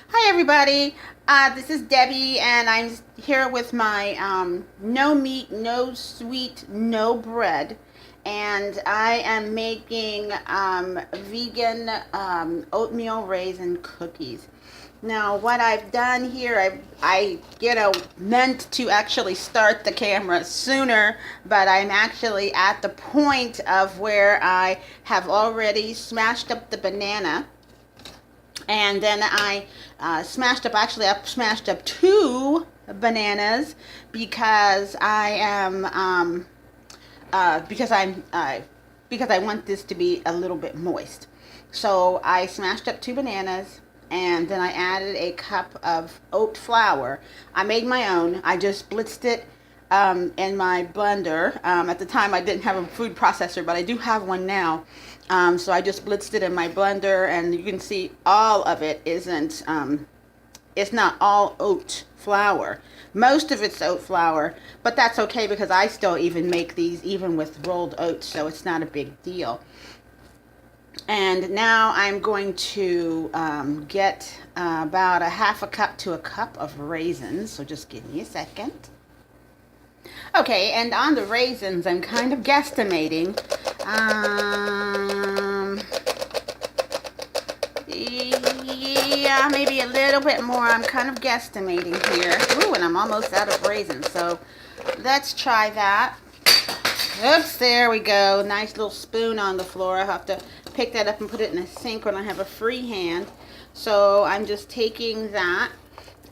Hi everybody, this is Debbie and I'm here with my no meat, no sweet, no bread, and I am making vegan oatmeal raisin cookies. Now what I've done here, I meant to actually start the camera sooner, but I'm actually at the point of where I have already smashed up the banana, and then I I smashed up two bananas because I am because I want this to be a little bit moist. So I smashed up two bananas, and then I added a cup of oat flour. I made my own. I just blitzed it in my blender. At the time, I didn't have a food processor, but I do have one now. So I just blitzed it in my blender, and you can see all of it isn't, it's not all oat flour. Most of it's oat flour, but that's okay because I still even make these even with rolled oats, so it's not a big deal. And now I'm going to get about a half a cup to a cup of raisins, so just give me a second. Okay, and on the raisins, I'm kind of guesstimating. Yeah, maybe a little bit more. I'm kind of guesstimating here. Ooh, and I'm almost out of raisins, so let's try that. Oops, there we go. Nice little spoon on the floor. I have to pick that up and put it in a sink when I have a free hand. So I'm just taking that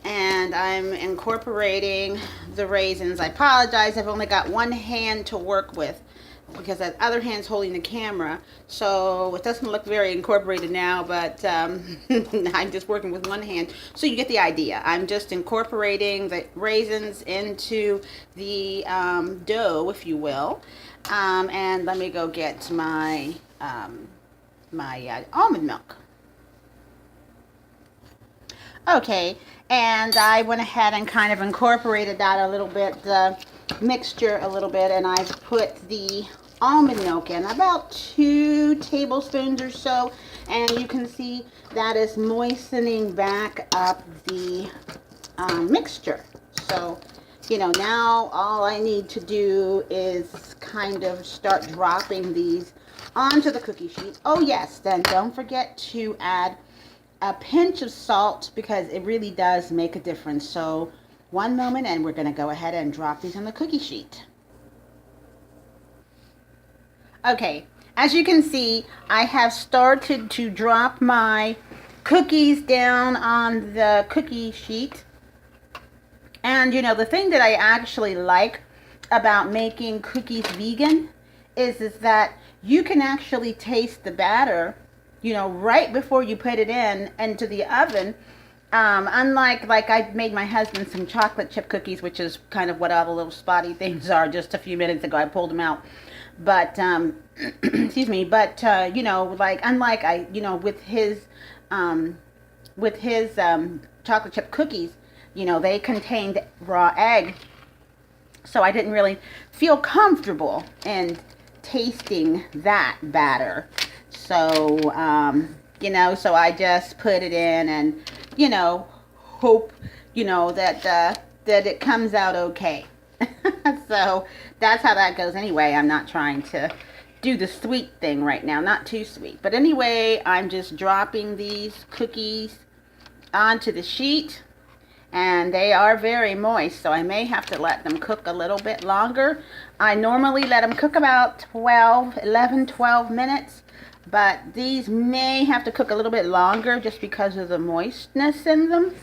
and I'm incorporating the raisins. I apologize, I've only got one hand to work with because that other hand's holding the camera, so it doesn't look very incorporated now, but I'm just working with one hand, so you get the idea. I'm just incorporating the raisins into the dough, if you will, and let me go get my almond milk. Okay, and I went ahead and kind of incorporated that a little bit, the mixture a little bit, and I've put the almond milk in, about 2 tablespoons or so, and you can see that is moistening back up the mixture. So, you know, now all I need to do is kind of start dropping these onto the cookie sheet. Oh yes, then don't forget to add a pinch of salt because it really does make a difference. So one moment, and we're going to go ahead and drop these on the cookie sheet. Okay, as you can see, I have started to drop my cookies down on the cookie sheet. And you know, the thing that I actually like about making cookies vegan is that you can actually taste the batter, you know, right before you put it in into the oven. Unlike, like, I made my husband some chocolate chip cookies, which is kind of what all the little spotty things are. Just a few minutes ago, I pulled them out. But, excuse me, but, you know, like, unlike with his chocolate chip cookies, you know, they contained raw egg. So I didn't really feel comfortable in tasting that batter. So, you know, so I just put it in and, you know, hope, you know, that it comes out okay. So that's how that goes anyway. I'm not trying to do the sweet thing right now, not too sweet. But anyway, I'm just dropping these cookies onto the sheet, and they are very moist, so I may have to let them cook a little bit longer. I normally let them cook about 12 minutes. But these may have to cook a little bit longer just because of the moistness in them.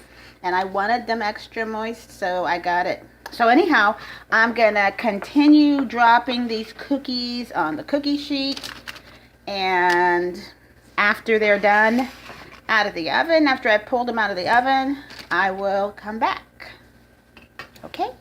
And I wanted them extra moist, so I got it. So anyhow, I'm going to continue dropping these cookies on the cookie sheet. And after they're done out of the oven, after I've pulled them out of the oven, I will come back. Okay?